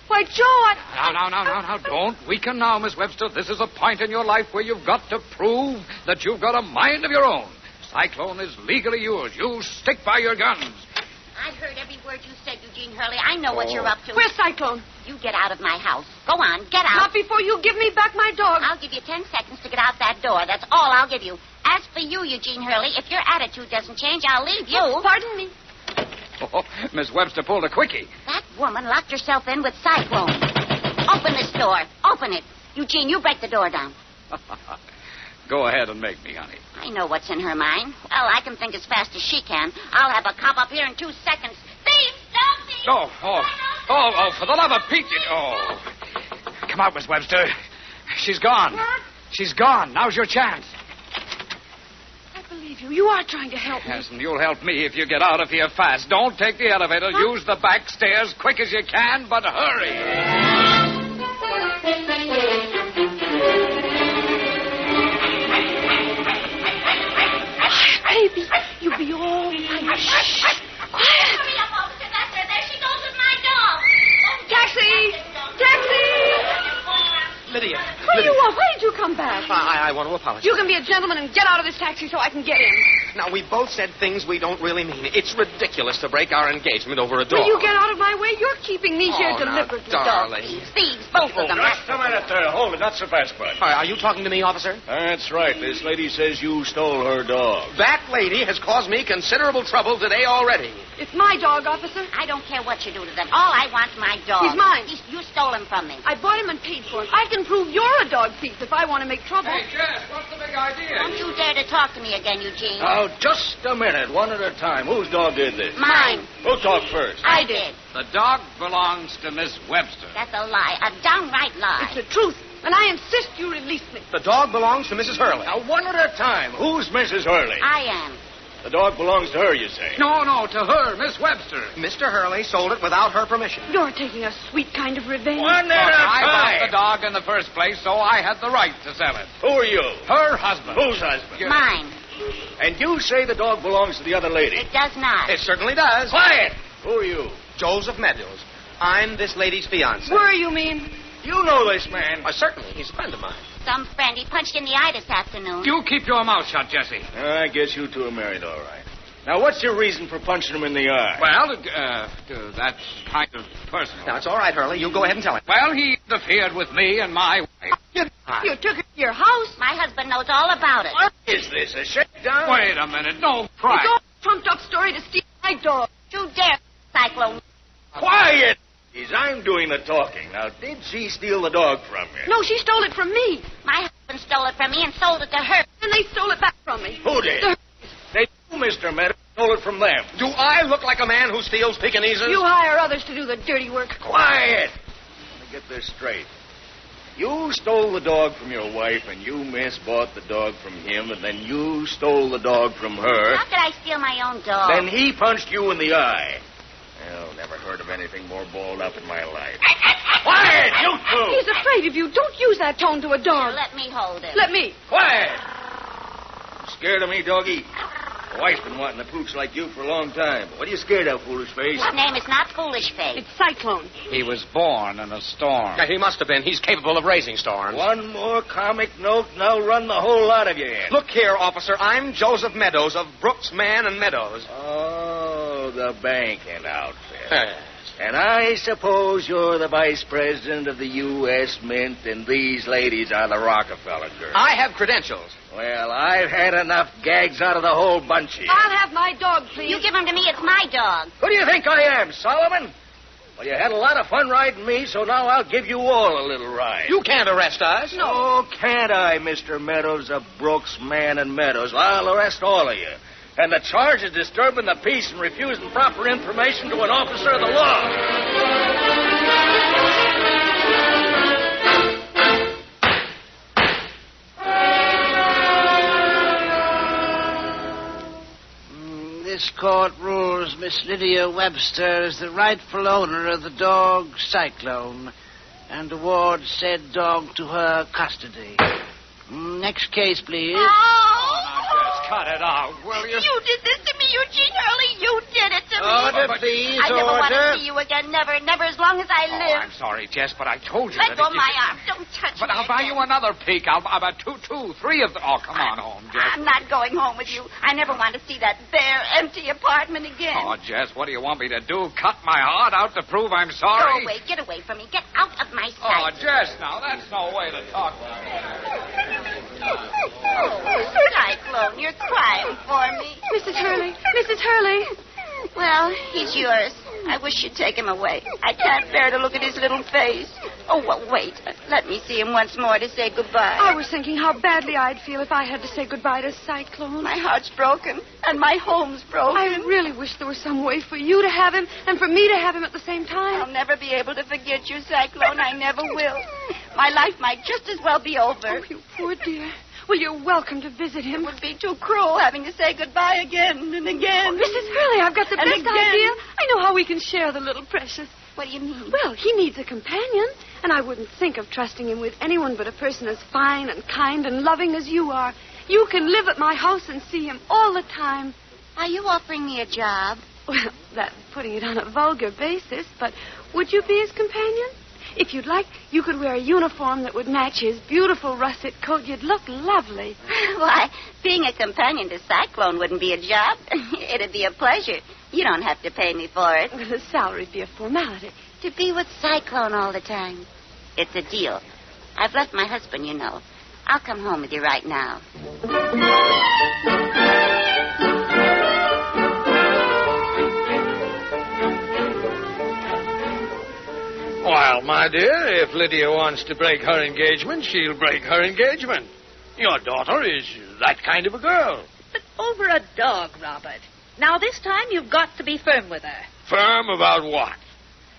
Why, Joe, Now. Don't weaken now, Miss Webster. This is a point in your life where you've got to prove that you've got a mind of your own. Cyclone is legally yours. You stick by your guns. I heard every word you said, Eugene Hurley. I know what you're up to. Where's Cyclone? You get out of my house. Go on, get out. Not before you give me back my dog. I'll give you 10 seconds to get out that door. That's all I'll give you. As for you, Eugene Hurley, if your attitude doesn't change, I'll leave you. Oh, pardon me. Oh, Miss Webster pulled a quickie. That woman locked herself in with Cyclone. Open this door. Open it. Eugene, you break the door down. Go ahead and make me, honey. I know what's in her mind. Well, I can think as fast as she can. I'll have a cop up here in 2 seconds. Thieves! Don't thieves! Oh, for the love of Pete. Oh. Come out, Miss Webster. She's gone. What? She's gone. Now's your chance. I believe you. You are trying to help me. Yes, and you'll help me if you get out of here fast. Don't take the elevator. Huh? Use the back stairs quick as you can, but hurry. Baby, you'll be all right. Shh. Quiet. Hurry up, Officer Lester. There she goes with my dog. Taxi! Taxi! Lydia. What do you want? Why did you come back? I want to apologize. You can be a gentleman and get out of this taxi so I can get in. Now, we both said things we don't really mean. It's ridiculous to break our engagement over a dog. Will you get out of my way? You're keeping me here Oh, now, deliberately. darling. Thieves, both of them. Just a minute there. Hold it. Not so fast, bud. Are you talking to me, officer? That's right. This lady says you stole her dog. That lady has caused me considerable trouble today already. It's my dog, officer. I don't care what you do to them. All I want's my dog. He's mine. You stole him from me. I bought him and paid for him. I can prove you're a dog thief if I want to make trouble. Hey, Jess, what's the big idea? Don't you dare to talk to me again, Eugene. Now, just a minute. One at a time. Whose dog did this? Mine. Who talked first? I did. The dog belongs to Miss Webster. That's a lie. A downright lie. It's the truth, and I insist you release me. The dog belongs to Mrs. Hurley. Now, one at a time. Who's Mrs. Hurley? I am. The dog belongs to her, you say? No, to her, Miss Webster. Mr. Hurley sold it without her permission. You're taking a sweet kind of revenge. One at Look, a I bought the time. dog in the first place, so I had the right to sell it. Who are you? Her husband. Whose husband? Mine. And you say the dog belongs to the other lady? It does not. It certainly does. Quiet! Who are you? Joseph Meadows. I'm this lady's fiancé. Were you mean? You know this man. Certainly. He's a friend of mine. Some friend. He punched in the eye this afternoon. You keep your mouth shut, Jesse. I guess you two are married, all right. Now, what's your reason for punching him in the eye? Well, that's kind of personal. Now, it's all right, Hurley. You go ahead and tell him. Well, he interfered with me and my wife. You took her to your house. My husband knows all about it. What is this, a shakedown? Wait a minute. No It's cry. all a trumped-up story to steal my dog. You dare, Cyclone. Quiet! I'm doing the talking. Now, did she steal the dog from you? No, she stole it from me. My husband stole it from me and sold it to her. And they stole it back from me. Who did? They do, Mr. Meadows. Stole it from them. Do I look like a man who steals Pekinese? You hire others to do the dirty work. Quiet! Let me get this straight. You stole the dog from your wife, and you, miss, bought the dog from him, and then you stole the dog from her. How could I steal my own dog? Then he punched you in the eye. Well, never heard of anything more balled up in my life. Quiet, you two! He's afraid of you. Don't use that tone to a Here, dog. let me hold it. Let me. Quiet! Scared of me, doggy? My wife's been wanting a pooch like you for a long time. What are you scared of, foolish face? His name is not Foolish Face. It's Cyclone. He was born in a storm. Yeah, he must have been. He's capable of raising storms. One more comic note, and I'll run the whole lot of you in. Look here, officer. I'm Joseph Meadows of Brooks, Mann and Meadows. Oh, the banking outfit. And I suppose you're the vice president of the U.S. Mint, and these ladies are the Rockefeller girls. I have credentials. Well, I've had enough gags out of the whole bunch here. I'll have my dog, please. You give him to me, it's my dog. Who do you think I am, Solomon? Well, you had a lot of fun riding me, so now I'll give you all a little ride. You can't arrest us. No. Oh, can't I, Mr. Meadows of Brooks, Mann, and Meadows? I'll arrest all of you. And the charge is disturbing the peace and refusing proper information to an officer of the law. This court rules Miss Lydia Webster is the rightful owner of the dog Cyclone and awards said dog to her custody. Next case, please. Cut it out, will you? You did this to me, Eugene Hurley. You did it to me. Order, please, I never want to order. see you again. Never, never as long as I Oh, live. I'm sorry, Jess, but I told you Let that go if of you... my arm. Don't touch But me I'll buy you again. another peek. I'll buy three of them. Oh, come on home, Jess. I'm not going home with you. I never want to see that bare, empty apartment again. Oh, Jess, what do you want me to do? Cut my heart out to prove I'm sorry? Go away. Get away from me. Get out of my Oh, sight. Jess, now, that's no way to talk. Cyclone, you're crying for me. Mrs. Hurley. Mrs. Hurley. Well, he's yours. I wish you'd take him away. I can't bear to look at his little face. Oh, well, wait. Let me see him once more to say goodbye. I was thinking how badly I'd feel if I had to say goodbye to Cyclone. My heart's broken, and my home's broken. I really wish there was some way for you to have him and for me to have him at the same time. I'll never be able to forget you, Cyclone. I never will. My life might just as well be over. Oh, you poor dear. Well, you're welcome to visit him. It would be too cruel having to say goodbye again and again. Oh, Mrs. Hurley, I've got the And best again. idea. I know how we can share the little precious. What do you mean? Well, he needs a companion, and I wouldn't think of trusting him with anyone but a person as fine and kind and loving as you are. You can live at my house and see him all the time. Are you offering me a job? Well, that's putting it on a vulgar basis, but would you be his companion? If you'd like, you could wear a uniform that would match his beautiful russet coat. You'd look lovely. Why, being a companion to Cyclone wouldn't be a job. It'd be a pleasure. You don't have to pay me for it. The salary'd be a formality. To be with Cyclone all the time. It's a deal. I've left my husband, you know. I'll come home with you right now. Well, my dear, if Lydia wants to break her engagement, she'll break her engagement. Your daughter is that kind of a girl. But over a dog, Robert. Now, this time you've got to be firm with her. Firm about what?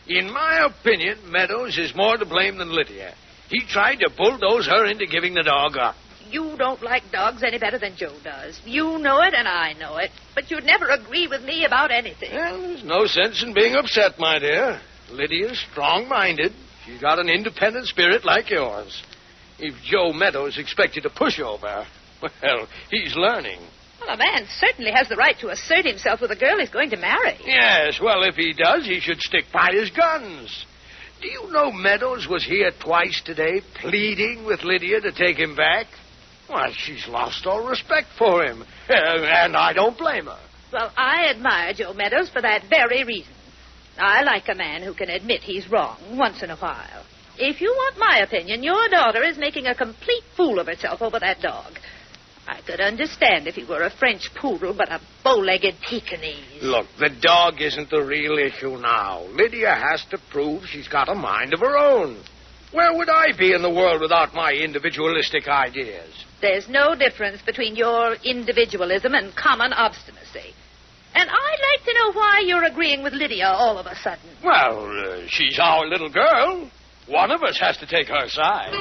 In my opinion, Meadows is more to blame than Lydia. He tried to bulldoze her into giving the dog up. You don't like dogs any better than Joe does. You know it and I know it. But you'd never agree with me about anything. Well, there's no sense in being upset, my dear. Lydia's strong-minded. She's got an independent spirit like yours. If Joe Meadows expected a pushover, well, he's learning. Well, a man certainly has the right to assert himself with a girl he's going to marry. Yes, well, if he does, he should stick by his guns. Do you know Meadows was here twice today pleading with Lydia to take him back? Well, she's lost all respect for him, and I don't blame her. Well, I admire Joe Meadows for that very reason. I like a man who can admit he's wrong once in a while. If you want my opinion, your daughter is making a complete fool of herself over that dog. I could understand if he were a French poodle, but a bow-legged Pekingese. Look, the dog isn't the real issue now. Lydia has to prove she's got a mind of her own. Where would I be in the world without my individualistic ideas? There's no difference between your individualism and common obstinacy. And I'd like to know why you're agreeing with Lydia all of a sudden. Well, she's our little girl. One of us has to take her side.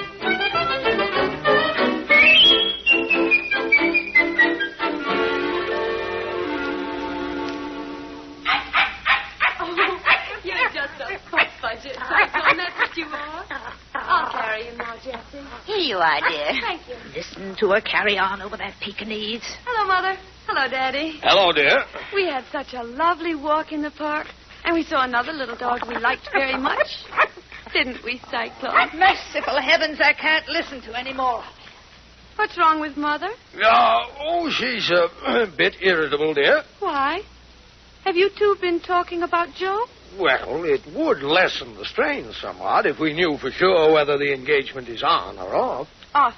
You're just a budget, Cyclone. That's what you are. I'll carry you now, Jessie. Here you are, dear. Thank you. Listen to her carry on over that Pekingese. Hello, Mother. Hello, Daddy. Hello, dear. We had such a lovely walk in the park, and we saw another little dog we liked very much. Didn't we, Cyclone? Merciful heavens, I can't listen to any more. What's wrong with Mother? She's a bit irritable, dear. Why? Have you two been talking about Joe? Well, it would lessen the strain somewhat if we knew for sure whether the engagement is on or off. Off.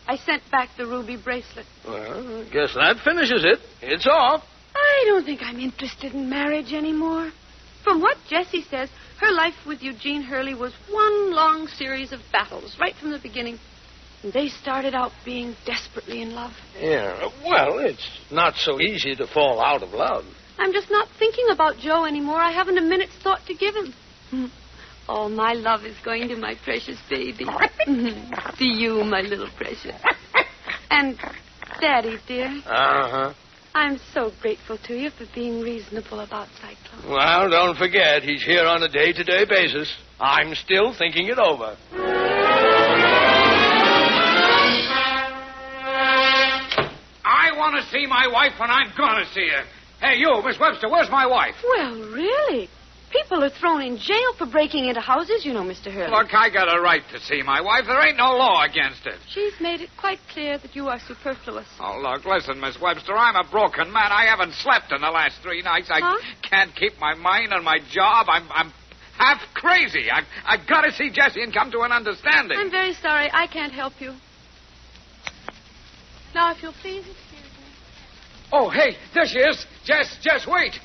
I sent back the ruby bracelet. Well, I guess that finishes it. It's off. I don't think I'm interested in marriage anymore. From what Jessie says, her life with Eugene Hurley was one long series of battles right from the beginning. And they started out being desperately in love. Yeah, well, it's not so easy to fall out of love. I'm just not thinking about Joe anymore. I haven't a minute's thought to give him. All my love is going to my precious baby. To you, my little precious. And Daddy, dear. Uh-huh. I'm so grateful to you for being reasonable about Cyclone. Well, don't forget, he's here on a day-to-day basis. I'm still thinking it over. I want to see my wife, and I'm going to see her. Hey, you, Miss Webster, where's my wife? Well, really? People are thrown in jail for breaking into houses, you know, Mr. Hurley. Look, I got a right to see my wife. There ain't no law against it. She's made it quite clear that you are superfluous. Oh, look, listen, Miss Webster, I'm a broken man. I haven't slept in the last 3 nights. I can't keep my mind on my job. I'm half crazy. I've got to see Jessie and come to an understanding. I'm very sorry. I can't help you. Now, if you'll please excuse me. Oh, hey, there she is. Jess, wait.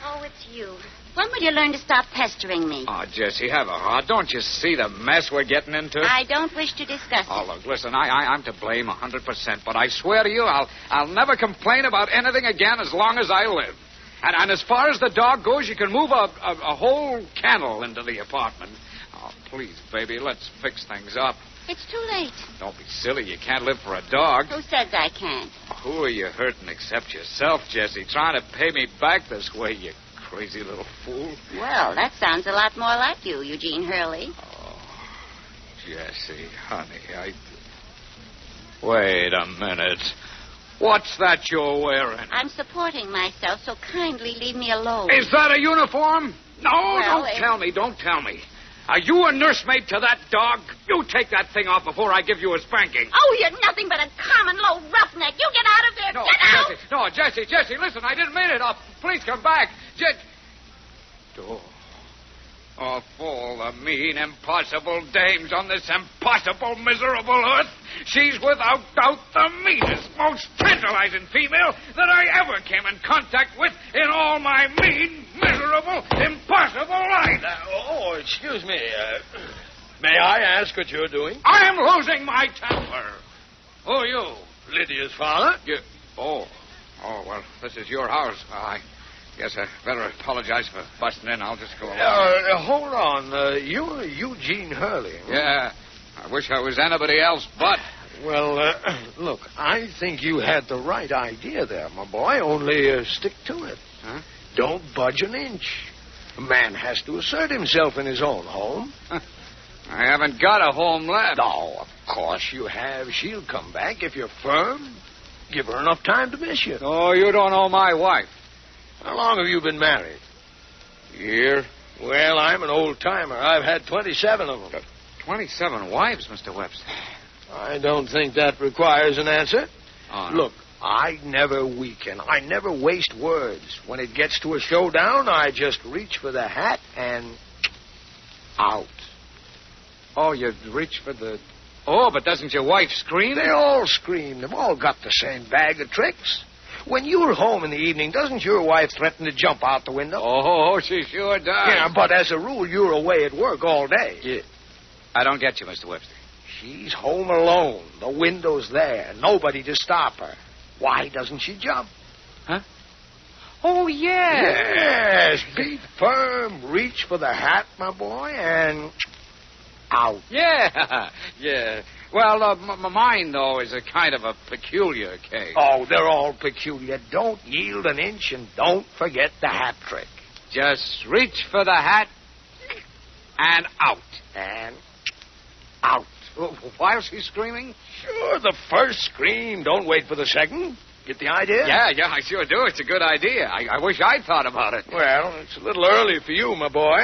Oh, it's you. When will you learn to stop pestering me? Oh, Jessie, have a heart. Don't you see the mess we're getting into? I don't wish to discuss Oh, it. look, listen, I'm to blame 100%, but I swear to you, I'll never complain about anything again as long as I live. And as far as the dog goes, you can move a whole kennel into the apartment. Oh, please, baby, let's fix things up. It's too late. Don't be silly. You can't live for a dog. Who says I can't? Who are you hurting except yourself, Jessie? Trying to pay me back this way, you crazy little fool. Well, that sounds a lot more like you, Eugene Hurley. Oh, Jessie, honey, Wait a minute. What's that you're wearing? I'm supporting myself, so kindly leave me alone. Is that a uniform? No, Well, don't tell me. Are you a nursemaid to that dog? You take that thing off before I give you a spanking. Oh, you're nothing but a common low roughneck. You get out of there. No, Get out! Jessie, listen, I didn't mean it. Please come back. Of all the mean, impossible dames on this impossible, miserable earth, she's without doubt the meanest, most tantalizing female that I ever came in contact with in all my mean, miserable, impossible life. Excuse me. May I ask what you're doing? I'm losing my temper. Who are you? Lydia's father? Oh, well, this is your house. I guess I better apologize for busting in. I'll just go along. Hold on. You're Eugene Hurley. Huh? Yeah. I wish I was anybody else but. Well, look, I think you had the right idea there, my boy. Only stick to it. Huh? Don't budge an inch. A man has to assert himself in his own home. I haven't got a home left. No, of course you have. She'll come back if you're firm. Give her enough time to miss you. Oh, you don't know my wife. How long have you been married? Year. Well, I'm an old-timer. I've had 27 of them. 27 wives, Mr. Webster. I don't think that requires an answer. Oh, no. Look, I never weaken. I never waste words. When it gets to a showdown, I just reach for the hat and out. Oh, you reach for the... Oh, but doesn't your wife scream? They all scream. They've all got the same bag of tricks. When you're home in the evening, doesn't your wife threaten to jump out the window? Oh, she sure does. Yeah, but as a rule, you're away at work all day. Yeah. I don't get you, Mr. Webster. She's home alone. The window's there. Nobody to stop her. Why doesn't she jump? Huh? Oh, yeah. Yes. Be firm. Reach for the hat, my boy, and out. Yeah. Yeah. Well, mine, though, is a kind of a peculiar case. Oh, they're all peculiar. Don't yield an inch, and don't forget the hat trick. Just reach for the hat and out. And out. While she's screaming? Sure, the first scream. Don't wait for the second. Get the idea? Yeah, I sure do. It's a good idea. I wish I'd thought about it. Well, it's a little early for you, my boy.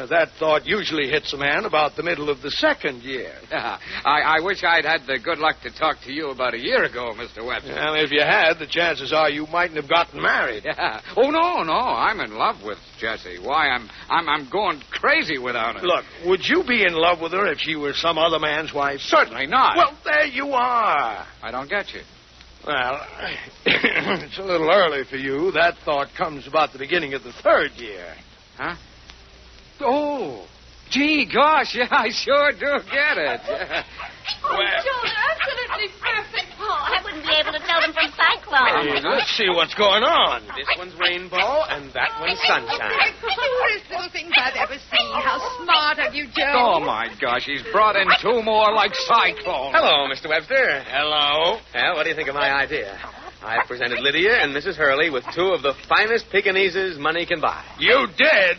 That thought usually hits a man about the middle of the second year. Yeah, I wish I'd had the good luck to talk to you about a year ago, Mr. Webster. Well, if you had, the chances are you mightn't have gotten married. Yeah. Oh, no. I'm in love with Jessie. Why, I'm going crazy without her. Look, would you be in love with her if she were some other man's wife? Certainly not. Well, there you are. I don't get you. Well, it's a little early for you. That thought comes about the beginning of the third year. Huh? Oh, gee, gosh, yeah, I sure do get it. Yeah. Oh, Joe, they're absolutely perfect. Oh, I wouldn't be able to tell them from Cyclone. Hey, let's see what's going on. This one's rainbow, and that one's sunshine. The cutest little things I've ever seen. How smart of you, Joe. Oh, my gosh, he's brought in two more like Cyclone. Hello, Mr. Webster. Hello. Well, what do you think of my idea? I've presented Lydia and Mrs. Hurley with two of the finest Pekinese money can buy. You did?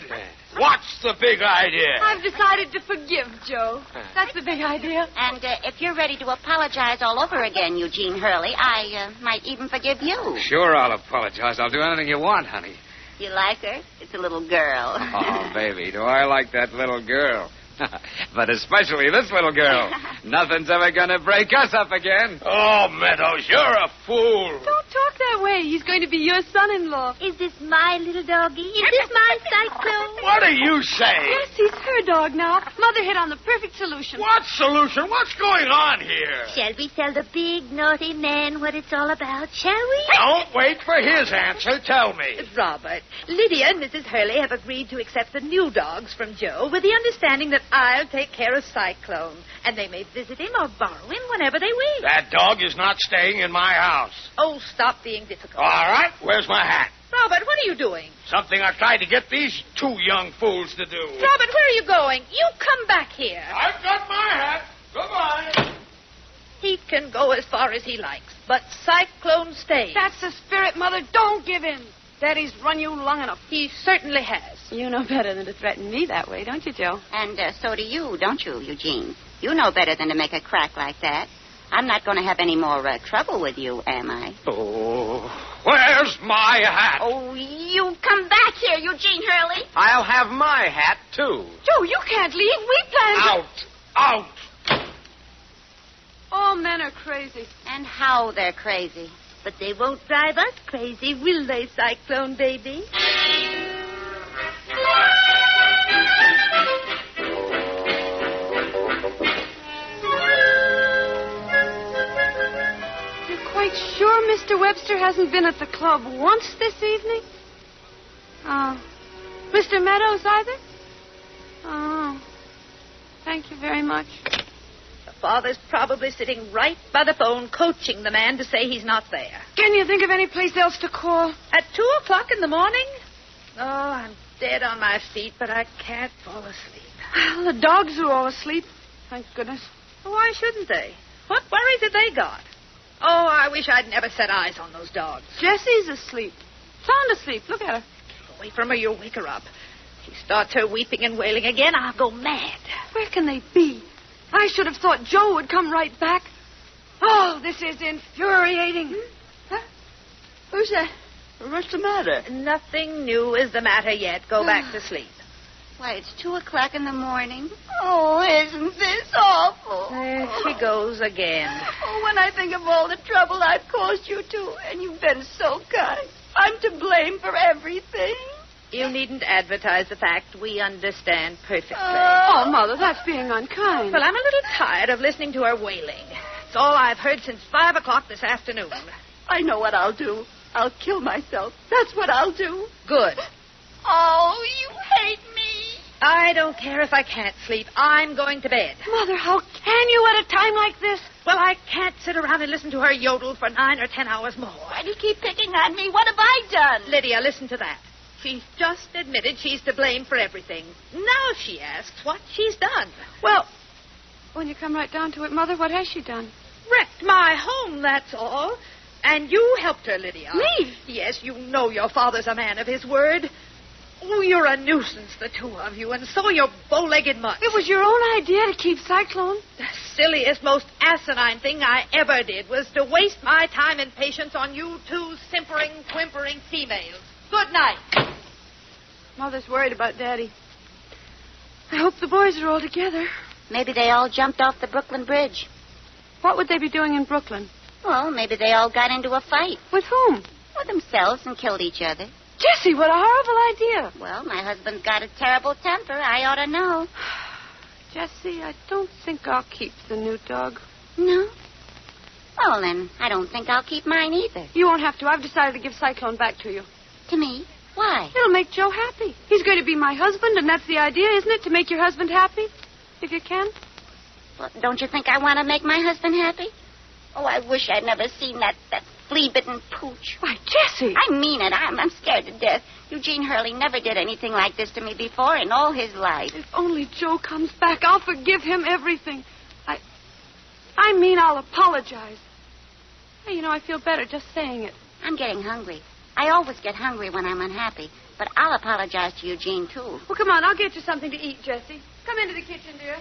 What's the big idea? I've decided to forgive Joe. That's the big idea. And if you're ready to apologize all over again, Eugene Hurley, I might even forgive you. Sure, I'll apologize. I'll do anything you want, honey. You like her? It's a little girl. Oh, baby, do I like that little girl. But especially this little girl. Nothing's ever going to break us up again. Oh, Meadows, you're a fool. Don't talk that way. He's going to be your son-in-law. Is this my little doggy? Is this my Cyclone? What are you saying? Yes, he's her dog now. Mother hit on the perfect solution. What solution? What's going on here? Shall we tell the big, naughty man what it's all about, shall we? Don't wait for his answer. Tell me. Robert, Lydia and Mrs. Hurley have agreed to accept the new dogs from Joe with the understanding that I'll take care of Cyclone. And they may visit him or borrow him whenever they wish. That dog is not staying in my house. Oh, stop being difficult. All right, where's my hat? Robert, what are you doing? Something I tried to get these two young fools to do. Robert, where are you going? You come back here. I've got my hat. Goodbye. He can go as far as he likes, but Cyclone stays. That's the spirit, Mother. Don't give in. Daddy's run you long enough. He certainly has. You know better than to threaten me that way, don't you, Joe? And so do you, don't you, Eugene? You know better than to make a crack like that. I'm not going to have any more trouble with you, am I? Oh, where's my hat? Oh, you come back here, Eugene Hurley. I'll have my hat, too. Joe, you can't leave. We planned Out. All men are crazy. And how they're crazy. But they won't drive us crazy, will they, Cyclone baby? You're quite sure Mr. Webster hasn't been at the club once this evening? Oh. Mr. Meadows either? Oh. Thank you very much. Father's probably sitting right by the phone coaching the man to say he's not there. Can you think of any place else to call? At 2 o'clock in the morning? Oh, I'm dead on my feet, but I can't fall asleep. Well, the dogs are all asleep. Thank goodness. Why shouldn't they? What worries have they got? Oh, I wish I'd never set eyes on those dogs. Jessie's asleep. Sound asleep. Look at her. Get away from her, you'll wake her up. If she starts her weeping and wailing again, I'll go mad. Where can they be? I should have thought Joe would come right back. Oh, this is infuriating. Huh? Who's that? What's the matter? Nothing new is the matter yet. Go back to sleep. Why, it's 2 o'clock in the morning. Oh, isn't this awful? There she goes again. Oh, when I think of all the trouble I've caused you two, and you've been so kind. I'm to blame for everything. You needn't advertise the fact. We understand perfectly. Oh, Mother, that's being unkind. Well, I'm a little tired of listening to her wailing. It's all I've heard since 5 o'clock this afternoon. I know what I'll do. I'll kill myself. That's what I'll do. Good. Oh, you hate me. I don't care if I can't sleep. I'm going to bed. Mother, how can you at a time like this? Well, I can't sit around and listen to her yodel for 9 or 10 hours more. Why do you keep picking on me? What have I done? Lydia, listen to that. She's just admitted she's to blame for everything. Now she asks what she's done. Well, when you come right down to it, Mother, what has she done? Wrecked my home, that's all. And you helped her, Lydia. Me? Yes, you know your father's a man of his word. Oh, you're a nuisance, the two of you, and so you're bow-legged mutts. It was your own idea to keep Cyclone. The silliest, most asinine thing I ever did was to waste my time and patience on you two simpering, whimpering females. Good night. Mother's worried about Daddy. I hope the boys are all together. Maybe they all jumped off the Brooklyn Bridge. What would they be doing in Brooklyn? Well, maybe they all got into a fight. With whom? With themselves and killed each other. Jessie, what a horrible idea. Well, my husband's got a terrible temper. I ought to know. Jessie, I don't think I'll keep the new dog. No? Well, then, I don't think I'll keep mine either. You won't have to. I've decided to give Cyclone back to you. To me? Why? It'll make Joe happy. He's going to be my husband, and that's the idea, isn't it? To make your husband happy, if you can. Well, don't you think I want to make my husband happy? Oh, I wish I'd never seen that flea-bitten pooch. Why, Jessie! I mean it. I'm scared to death. Eugene Hurley never did anything like this to me before in all his life. If only Joe comes back, I'll forgive him everything. I mean, I'll apologize. Hey, you know, I feel better just saying it. I'm getting hungry. I always get hungry when I'm unhappy. But I'll apologize to Eugene, too. Well, come on. I'll get you something to eat, Jessie. Come into the kitchen, dear.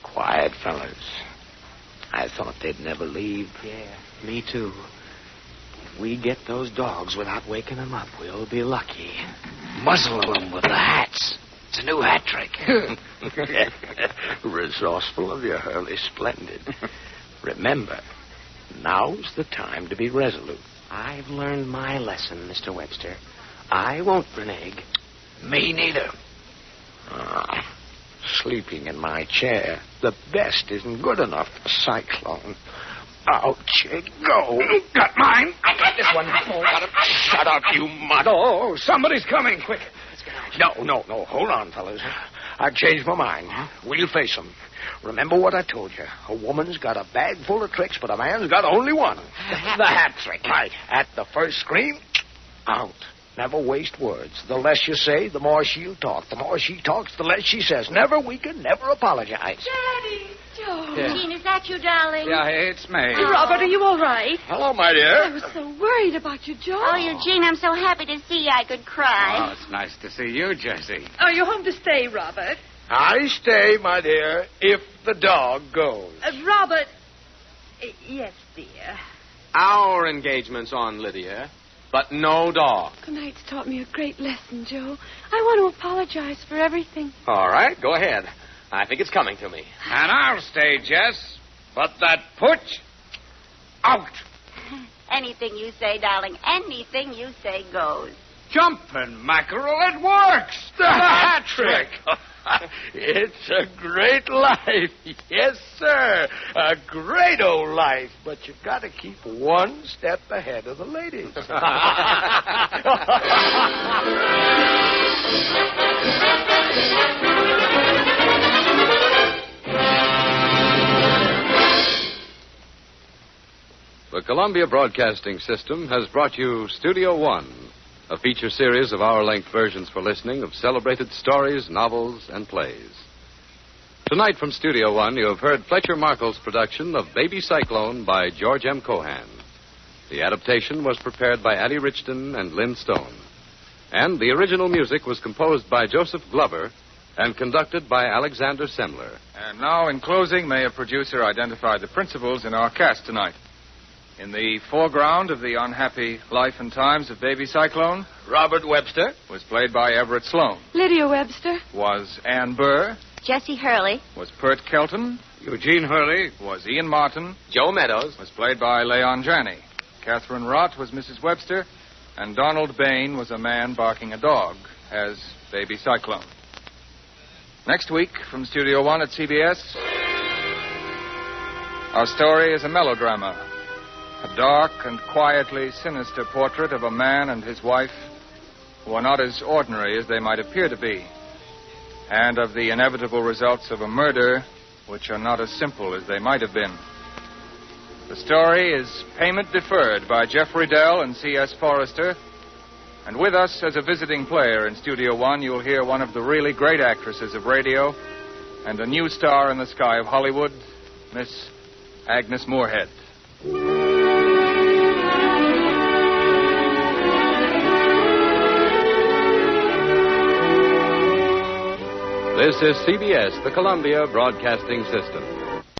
Quiet, fellas. I thought they'd never leave. Yeah, me too. If we get those dogs without waking them up, we'll be lucky. Muzzle them with the hats. It's a new hat trick. Resourceful of you, Hurley. Splendid. Remember, now's the time to be resolute. I've learned my lesson, Mr. Webster. I won't renege. Me neither. Sleeping in my chair. The best isn't good enough for Cyclone. Out you go. Got mine. I got this one. Shut up, you mutt. Oh, somebody's coming. Quick. No. Hold on, fellas. I've changed my mind. We'll face them. Remember what I told you. A woman's got a bag full of tricks, but a man's got only one. The hat trick. Right. At the first scream, out. Never waste words. The less you say, the more she'll talk. The more she talks, the less she says. Never weaken, never apologize. Daddy, Joe. Gene, is that you, darling? Yeah, it's me. Robert, are you all right? Hello, my dear. I was so worried about you, Joe. Oh, Eugene, I'm so happy to see you I could cry. Oh, it's nice to see you, Jessie. Are you home to stay, Robert? I stay, my dear, if the dog goes. Robert. Yes, dear. Our engagement's on, Lydia, but no dog. Tonight's taught me a great lesson, Joe. I want to apologize for everything. All right, go ahead. I think it's coming to me. And I'll stay, Jess. But that putsch, out. Anything you say, darling, anything you say goes. Jumping mackerel, it works. The hat trick. It's a great life. Yes, sir. A great old life. But you've got to keep one step ahead of the ladies. The Columbia Broadcasting System has brought you Studio One, a feature series of hour-length versions for listening of celebrated stories, novels, and plays. Tonight from Studio One, you have heard Fletcher Markle's production of Baby Cyclone by George M. Cohan. The adaptation was prepared by Addie Richton and Lynn Stone. And the original music was composed by Joseph Glover and conducted by Alexander Semler. And now, in closing, may a producer identify the principals in our cast tonight. In the foreground of the unhappy life and times of Baby Cyclone, Robert Webster was played by Everett Sloane. Lydia Webster. Was Ann Burr. Jessie Hurley. Was Pert Kelton. Eugene Hurley. Was Ian Martin. Joe Meadows. Was played by Leon Janney. Catherine Rott was Mrs. Webster. And Donald Bain was a man barking a dog as Baby Cyclone. Next week, from Studio One at CBS, our story is a melodrama. A dark and quietly sinister portrait of a man and his wife who are not as ordinary as they might appear to be, and of the inevitable results of a murder which are not as simple as they might have been. The story is Payment Deferred by Jeffrey Dell and C.S. Forrester, and with us as a visiting player in Studio One, you'll hear one of the really great actresses of radio and a new star in the sky of Hollywood, Miss Agnes Moorehead. This is CBS, the Columbia Broadcasting System.